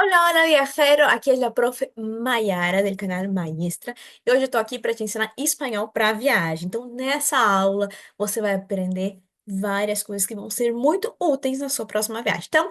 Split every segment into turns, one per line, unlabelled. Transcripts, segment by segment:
Hola, hola viajero, aqui é a prof. Mayara del canal Maestra e hoje eu tô aqui para te ensinar espanhol para viagem. Então, nessa aula você vai aprender várias coisas que vão ser muito úteis na sua próxima viagem. Então,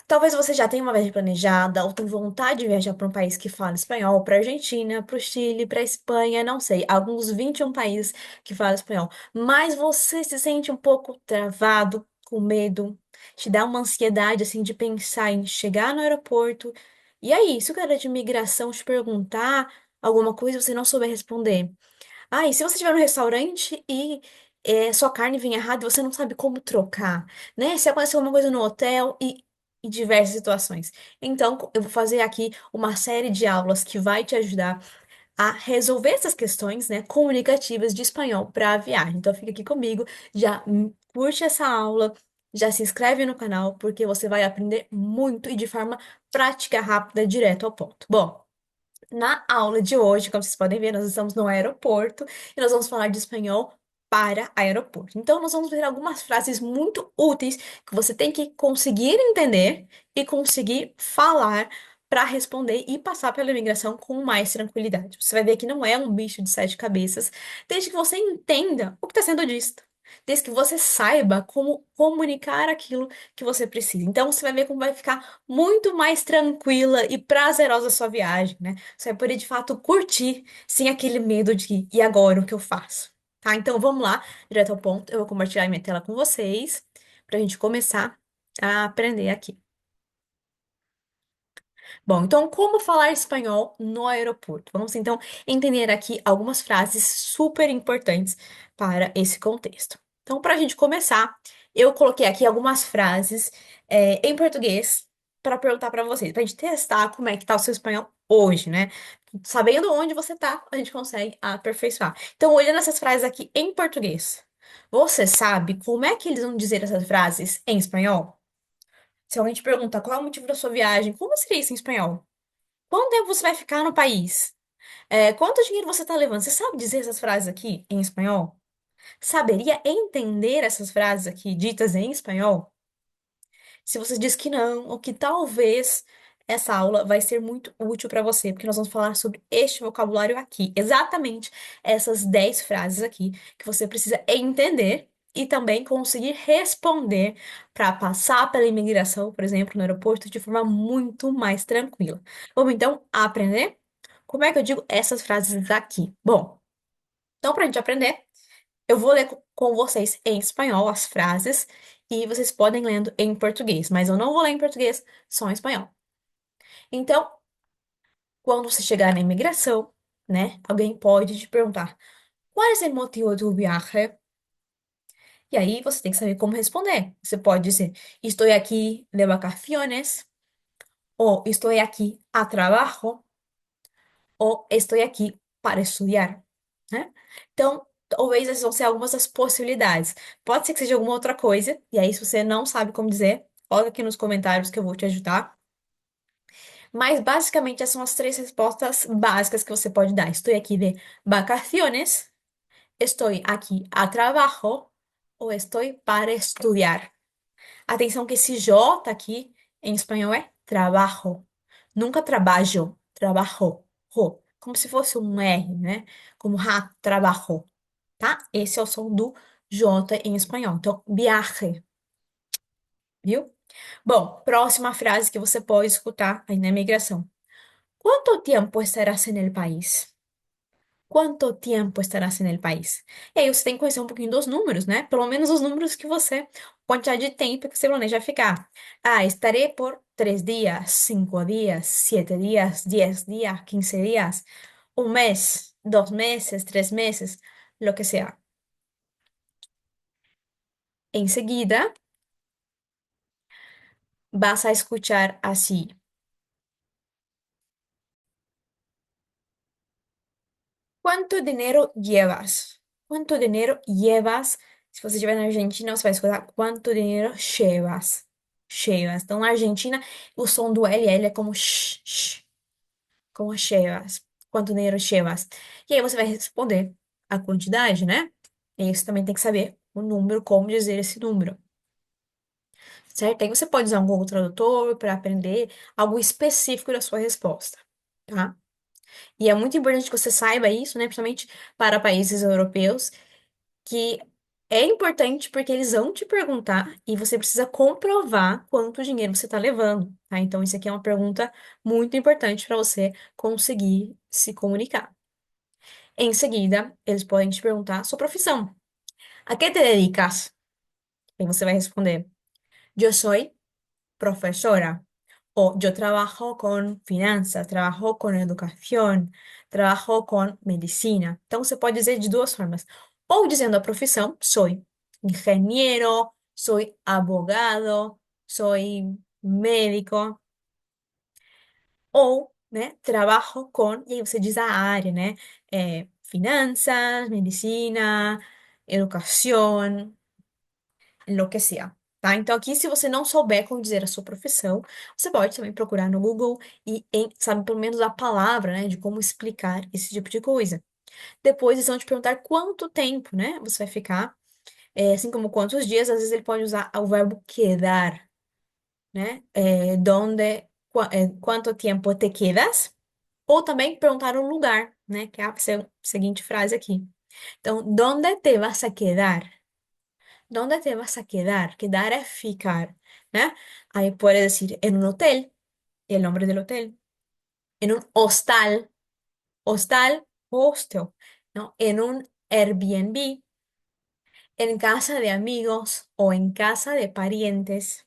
talvez você já tenha uma viagem planejada ou tenha vontade de viajar para um país que fala espanhol, para Argentina, para o Chile, para Espanha, não sei, alguns 21 países que falam espanhol. Mas você se sente um pouco travado, com medo, te dá uma ansiedade assim de pensar em chegar no aeroporto. E aí, se o cara de imigração te perguntar alguma coisa e você não souber responder? Ah, e se você estiver no restaurante e sua carne vem errada e você não sabe como trocar, né? Se aconteceu alguma coisa no hotel e diversas situações. Então, eu vou fazer aqui uma série de aulas que vai te ajudar a resolver essas questões, né, comunicativas de espanhol para a viagem. Então, fica aqui comigo, já curte essa aula, já se inscreve no canal, porque você vai aprender muito e de forma prática, rápida, direto ao ponto. Bom. Na aula de hoje, como vocês podem ver, nós estamos no aeroporto e nós vamos falar de espanhol para aeroporto. Então, nós vamos ver algumas frases muito úteis que você tem que conseguir entender e conseguir falar para responder e passar pela imigração com mais tranquilidade. Você vai ver que não é um bicho de sete cabeças, desde que você entenda o que está sendo dito. Desde que você saiba como comunicar aquilo que você precisa. Então, você vai ver como vai ficar muito mais tranquila e prazerosa a sua viagem, né? Você vai poder de fato curtir sem aquele medo de e agora o que eu faço? Tá? Então vamos lá, direto ao ponto. Eu vou compartilhar minha tela com vocês para a gente começar a aprender aqui. Bom, então como falar espanhol no aeroporto? Vamos então entender aqui algumas frases super importantes para esse contexto. Então, para a gente começar, eu coloquei aqui algumas frases em português para perguntar para vocês, para a gente testar como é que tá o seu espanhol hoje, né? Sabendo onde você tá, a gente consegue aperfeiçoar. Então, olhando essas frases aqui em português, você sabe como é que eles vão dizer essas frases em espanhol? Se alguém te pergunta qual é o motivo da sua viagem, como seria isso em espanhol? Quanto tempo você vai ficar no país? Quanto dinheiro você está levando? Você sabe dizer essas frases aqui em espanhol? Saberia entender essas frases aqui ditas em espanhol? Se você diz que não, ou que talvez essa aula vai ser muito útil para você, porque nós vamos falar sobre este vocabulário aqui, exatamente essas 10 frases aqui que você precisa entender e também conseguir responder para passar pela imigração, por exemplo, no aeroporto, de forma muito mais tranquila. Vamos então aprender? Como é que eu digo essas frases aqui? Bom, então para a gente aprender. Eu vou ler com vocês em espanhol as frases e vocês podem lendo em português, mas eu não vou ler em português, só em espanhol. Então, quando você chegar na imigração, né, alguém pode te perguntar: qual é o motivo do viaje? E aí você tem que saber como responder. Você pode dizer: estou aqui de vacaciones, ou estou aqui a trabajo, ou estou aqui para estudar, né? Então, talvez essas vão ser algumas das possibilidades. Pode ser que seja alguma outra coisa, e aí, se você não sabe como dizer, coloca aqui nos comentários que eu vou te ajudar. Mas, basicamente, essas são as três respostas básicas que você pode dar. Estou aqui de vacaciones, estou aqui a trabajo, ou estou para estudiar. Atenção que esse J aqui, em espanhol, é trabajo. Nunca trabalho, trabajo, ro. Como se fosse um R, né? Como trabajo, tá? Esse é o som do J em espanhol. Então, viaje, viu? Bom, próxima frase que você pode escutar aí na imigração. ¿Cuánto tiempo estarás en el país? Quanto tempo estarás en el país? E aí você tem que conhecer um pouquinho dos números, né? Pelo menos os números que você, quantidade de tempo que você planeja ficar. Ah, estaré por 3 días, 5 días, 7 días, 10 días, 15 días, un mes, 2 meses, 3 meses, lo que sea. En seguida, vas a escuchar así. ¿Cuánto dinero llevas? ¿Cuánto dinero llevas? Se você estiver na Argentina, você vai escutar quanto dinheiro llevas. Llevas. Então, na Argentina, o som do LL é como como llevas. Quanto dinheiro llevas? E aí você vai responder a quantidade, né? E aí você também tem que saber o número, como dizer esse número. certo? Aí você pode usar um Google Tradutor para aprender algo específico da sua resposta, tá? E é muito importante que você saiba isso, né? Principalmente para países europeus, que é importante porque eles vão te perguntar e você precisa comprovar quanto dinheiro você está levando, tá? Então, isso aqui é uma pergunta muito importante para você conseguir se comunicar. Em seguida, eles podem te perguntar sua profissão. ¿A qué te dedicas? E você vai responder: yo soy profesora. O yo trabajo con finanzas, trabajo con educación, trabajo con medicina. Então, você pode dizer de duas formas. Ou dizendo a profissão, soy ingeniero, soy abogado, soy médico. Ou, né, trabajo com, e aí você diz a área, né? Finanças, medicina, educação, lo que sea. Tá? Então, aqui, se você não souber como dizer a sua profissão, você pode também procurar no Google e sabe pelo menos a palavra, né, de como explicar esse tipo de coisa. Depois, eles vão te perguntar quanto tempo, né, você vai ficar, assim como quantos dias, às vezes ele pode usar o verbo quedar, né, quanto tempo te quedas, ou também perguntar o lugar, né, que é a seguinte frase aqui. Então, ¿dónde te vas a quedar? ¿Dónde te vas a quedar? Quedar es ficar, ¿no? Ahí puedes decir en un hotel, el nombre del hotel, en un hostal, hostal, hostel, ¿no? En un Airbnb, en casa de amigos o en casa de parientes.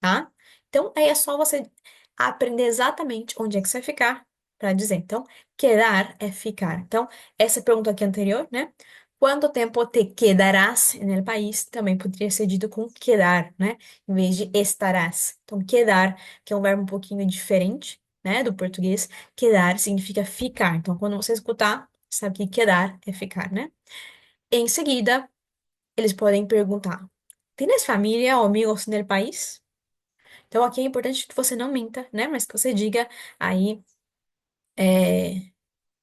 Tá? Então, aí é só você aprender exatamente onde é que você vai ficar para dizer. Então, quedar é ficar. Então, essa pergunta aqui anterior, né? Quanto tempo te quedarás no país? Também poderia ser dito com quedar, né? Em vez de estarás. Então, quedar, que é um verbo um pouquinho diferente, né? Do português. Quedar significa ficar. Então, quando você escutar, sabe que quedar é ficar, né? Em seguida, eles podem perguntar: ¿Tienes familia ou amigos no país? Então, aqui é importante que você não minta, né? Mas que você diga aí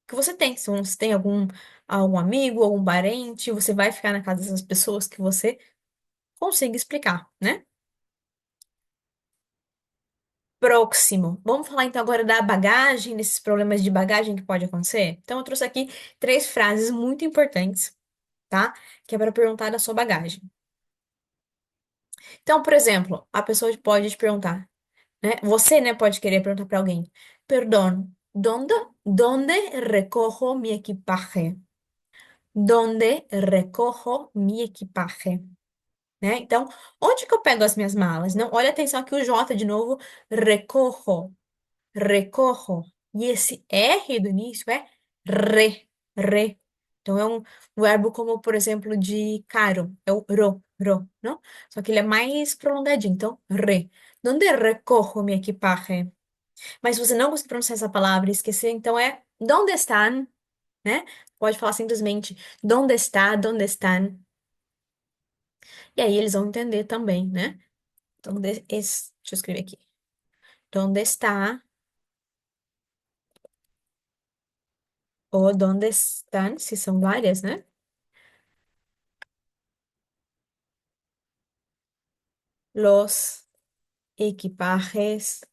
que você tem. Se você tem algum amigo, algum parente, você vai ficar na casa dessas pessoas que você consiga explicar, né? Próximo. Vamos falar então agora da bagagem, desses problemas de bagagem que pode acontecer? Então, eu trouxe aqui três frases muito importantes, tá? Que é para perguntar da sua bagagem. Então, por exemplo, a pessoa pode te perguntar, né? Você, né, pode querer perguntar para alguém: Perdón, ¿dónde recojo mi equipaje? ¿Dónde recojo mi equipaje? Né? Então, onde que eu pego as minhas malas? Não, olha atenção aqui o J de novo, recojo, recojo. E esse R do início é re. Então, é um verbo como, por exemplo, de caro, é o ro, não? Só que ele é mais prolongadinho, então, re. ¿Dónde recojo mi equipaje? Mas se você não conseguir pronunciar essa palavra e esquecer, então é ¿dónde están? Né? Pode falar simplesmente ¿dónde está? ¿Dónde están? E aí eles vão entender também, né? Deixa eu escrever aqui. ¿Dónde está? Ou ¿dónde están? Se são várias, né? Los equipajes,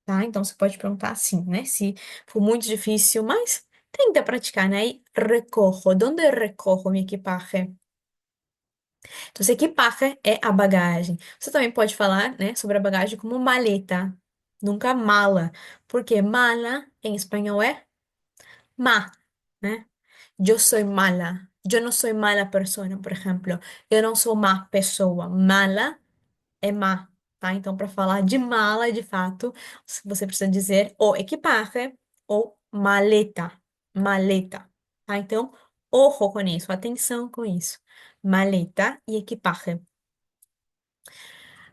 tá? Então você pode perguntar assim, né? Se for muito difícil, mas tenta praticar, né? E recojo. ¿Dónde recojo mi equipaje? Então, esse equipaje é a bagagem. Você também pode falar, né, sobre a bagagem como maleta, nunca mala, porque mala em espanhol é má, né? Eu sou mala. Eu não sou mala pessoa, por exemplo. Eu não sou má pessoa. Mala é má, tá? Então, para falar de mala, de fato, você precisa dizer o equipaje ou maleta. Maleta, tá? Então, ojo com isso, atenção com isso. Maleta e equipaje.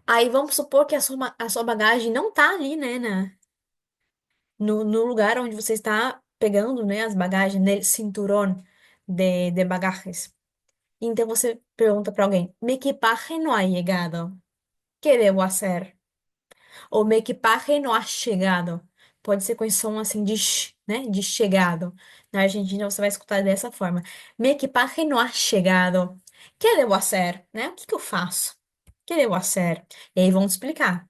Aí vamos supor que a sua bagagem não tá ali, né, no lugar onde você está pegando, né, as bagagens, no cinturón de bagagens. Então você pergunta para alguém: Mi equipaje no ha llegado. ¿Qué debo hacer? Ou mi equipaje no ha chegado. Pode ser com esse som assim de sh, né, de chegado. Na Argentina você vai escutar dessa forma: Mi equipaje no ha chegado. Que devo hacer, né? O que que eu faço? Que devo hacer? E aí vão te explicar,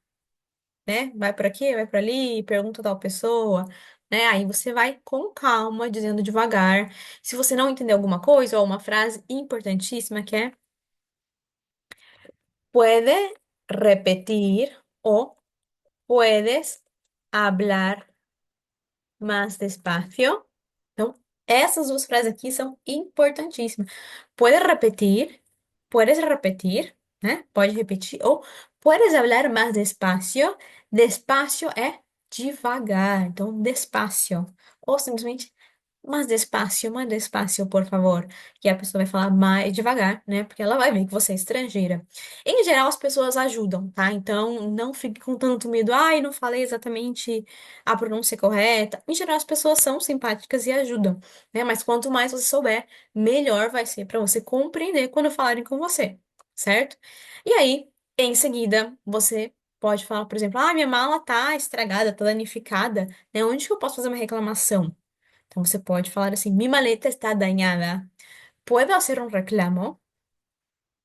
né? Vai para aqui, vai para ali, pergunta a tal pessoa, né? Aí você vai com calma, dizendo devagar. Se você não entender alguma coisa ou uma frase importantíssima que é puede repetir o puedes hablar más despacio. Então, essas duas frases aqui são importantíssimas. Puedes repetir, né? Pode repetir. Ou puedes hablar más despacio. Despacio é devagar. Então, despacio. Ou simplesmente mais despacio, por favor. Que a pessoa vai falar mais devagar, né? Porque ela vai ver que você é estrangeira. Em geral, as pessoas ajudam, tá? Então, não fique com tanto medo. Ai, não falei exatamente a pronúncia correta. Em geral, as pessoas são simpáticas e ajudam, né? Mas quanto mais você souber, melhor vai ser para você compreender quando falarem com você, certo? E aí, em seguida, você pode falar, por exemplo, ah, minha mala tá estragada, tá danificada, né? Onde que eu posso fazer uma reclamação? Então, você pode falar assim, mi maleta está dañada. ¿Puedo hacer un reclamo?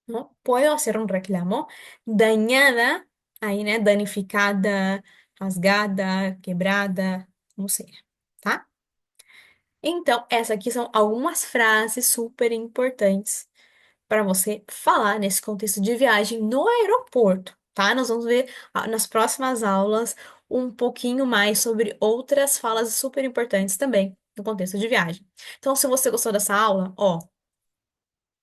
¿No? ¿Puedo hacer un reclamo? Dañada, aí, né? Danificada, rasgada, quebrada, como seja, tá? Então, essas aqui são algumas frases super importantes para você falar nesse contexto de viagem no aeroporto, tá? Nós vamos ver nas próximas aulas um pouquinho mais sobre outras falas super importantes também no contexto de viagem. Então, se você gostou dessa aula, ó,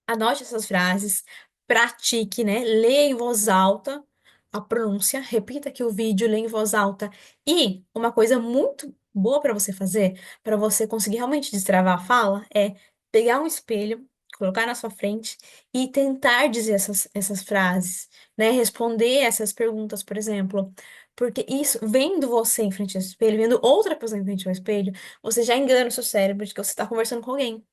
anote essas frases, pratique, né? Leia em voz alta a pronúncia, repita aqui o vídeo, leia em voz alta. E uma coisa muito boa para você fazer, para você conseguir realmente destravar a fala, é pegar um espelho, colocar na sua frente e tentar dizer essas frases, né? Responder essas perguntas, por exemplo. Porque isso, vendo você em frente ao espelho, vendo outra pessoa em frente ao espelho, você já engana o seu cérebro de que você está conversando com alguém,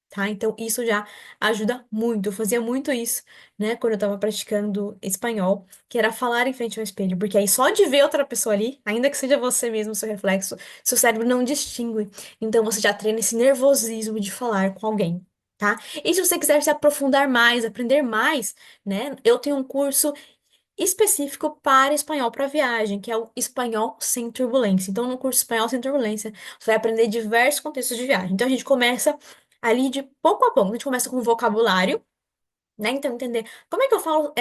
tá? Então, isso já ajuda muito. Eu fazia muito isso, né, quando eu tava praticando espanhol, que era falar em frente ao espelho, porque aí só de ver outra pessoa ali, ainda que seja você mesmo, seu reflexo, seu cérebro não distingue. Então, você já treina esse nervosismo de falar com alguém. Tá? E se você quiser se aprofundar mais, aprender mais, né? Eu tenho um curso específico para espanhol para viagem, que é o Espanhol Sem Turbulência. Então, no curso Espanhol Sem Turbulência, você vai aprender diversos contextos de viagem. Então, a gente começa ali de pouco a pouco. A gente começa com o vocabulário, né? Então, entender como é que eu falo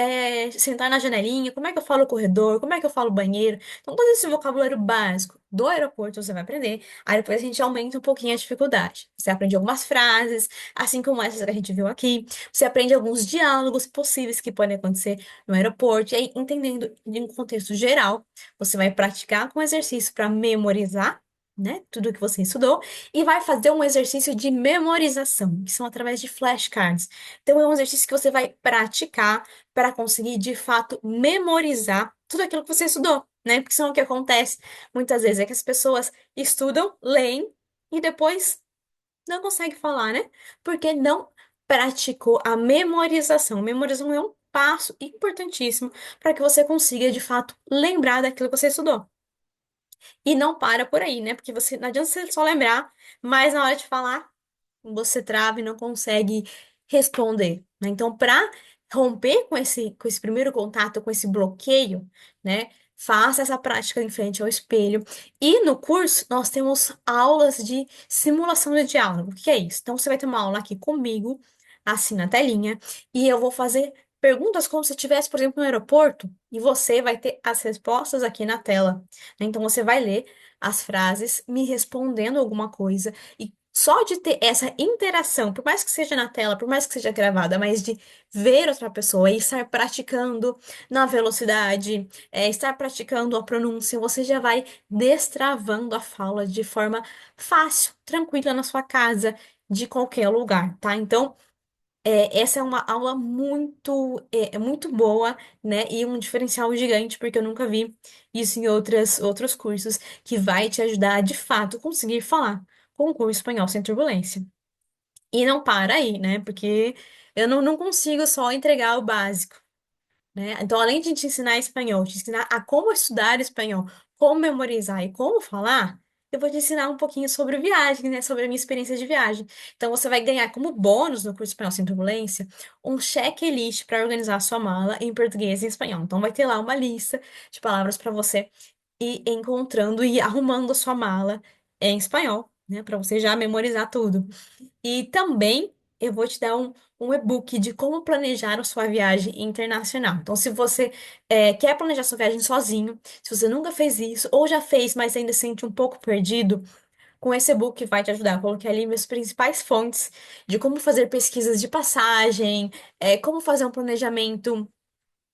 sentar na janelinha, como é que eu falo corredor, como é que eu falo banheiro. Então, todo esse vocabulário básico do aeroporto você vai aprender. Aí depois a gente aumenta um pouquinho a dificuldade. Você aprende algumas frases, assim como essas que a gente viu aqui. Você aprende alguns diálogos possíveis que podem acontecer no aeroporto. E aí, entendendo em um contexto geral, você vai praticar com exercício para memorizar. Né, tudo que você estudou, e vai fazer um exercício de memorização, que são através de flashcards. Então, é um exercício que você vai praticar para conseguir, de fato, memorizar tudo aquilo que você estudou, né? Porque senão o que acontece muitas vezes é que as pessoas estudam, leem e depois não conseguem falar, né? Porque não praticou a memorização. A memorização é um passo importantíssimo para que você consiga, de fato, lembrar daquilo que você estudou. E não para por aí, né? Porque você, não adianta você só lembrar, mas na hora de falar você trava e não consegue responder, né? Então, para romper com esse primeiro contato, com esse bloqueio, né? Faça essa prática em frente ao espelho. E no curso, nós temos aulas de simulação de diálogo. O que é isso? Então, você vai ter uma aula aqui comigo, assim na telinha, e eu vou fazer perguntas como se estivesse, por exemplo, no aeroporto, e você vai ter as respostas aqui na tela, né? Então, você vai ler as frases, me respondendo alguma coisa. E só de ter essa interação, por mais que seja na tela, por mais que seja gravada, mas de ver outra pessoa e estar praticando na velocidade, estar praticando a pronúncia, você já vai destravando a fala de forma fácil, tranquila na sua casa, de qualquer lugar, tá? Então, essa é uma aula muito boa, né? E um diferencial gigante, porque eu nunca vi isso em outros cursos, que vai te ajudar a, de fato, conseguir falar com o curso espanhol sem turbulência. E não para aí, né? Porque eu não consigo só entregar o básico, né? Então, além de te ensinar espanhol, te ensinar a como estudar espanhol, como memorizar e como falar, eu vou te ensinar um pouquinho sobre viagem, né? Sobre a minha experiência de viagem. Então, você vai ganhar como bônus no curso Espanhol Sem Turbulência um checklist para organizar a sua mala em português e em espanhol. Então, vai ter lá uma lista de palavras para você ir encontrando e arrumando a sua mala em espanhol, né? Para você já memorizar tudo. E também eu vou te dar um e-book de como planejar a sua viagem internacional. Então, se você quer planejar sua viagem sozinho, se você nunca fez isso, ou já fez, mas ainda se sente um pouco perdido, com esse e-book vai te ajudar. Eu coloquei ali minhas principais fontes de como fazer pesquisas de passagem, como fazer um planejamento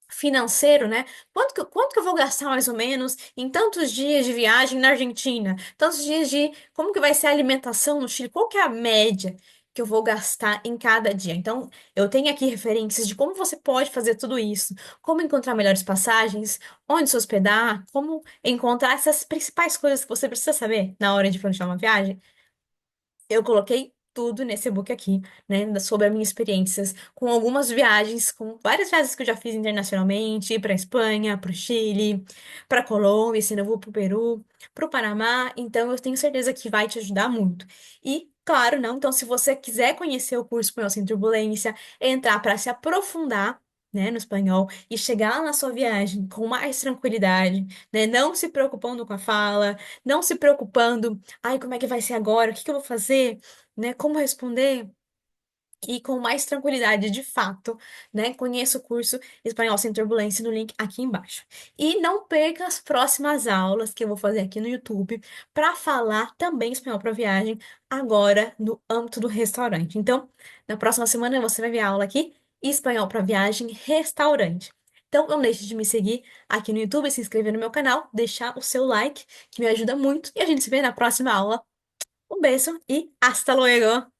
financeiro, né? Quanto que eu vou gastar mais ou menos em tantos dias de viagem na Argentina? Tantos dias de como que vai ser a alimentação no Chile? Qual que é a média que eu vou gastar em cada dia? Então, eu tenho aqui referências de como você pode fazer tudo isso, como encontrar melhores passagens, onde se hospedar, como encontrar essas principais coisas que você precisa saber na hora de planejar uma viagem. Eu coloquei tudo nesse e-book aqui, né, sobre as minhas experiências com algumas viagens, com várias viagens que eu já fiz internacionalmente, para Espanha, para o Chile, para Colômbia, se eu vou para o Peru, para o Panamá. Então, eu tenho certeza que vai te ajudar muito. E, claro, não. Então, se você quiser conhecer o curso Espanhol Sem Turbulência, entrar para se aprofundar, né, no espanhol e chegar na sua viagem com mais tranquilidade, né, não se preocupando com a fala, não se preocupando. Ai, como é que vai ser agora? O que que eu vou fazer? Né? Como responder? E com mais tranquilidade, de fato, né? Conheça o curso Espanhol Sem Turbulência no link aqui embaixo. E não perca as próximas aulas que eu vou fazer aqui no YouTube para falar também espanhol para viagem, agora no âmbito do restaurante. Então, na próxima semana você vai ver a aula aqui, Espanhol para viagem, restaurante. Então, não deixe de me seguir aqui no YouTube, se inscrever no meu canal, deixar o seu like, que me ajuda muito, e a gente se vê na próxima aula. Um beijo e hasta luego!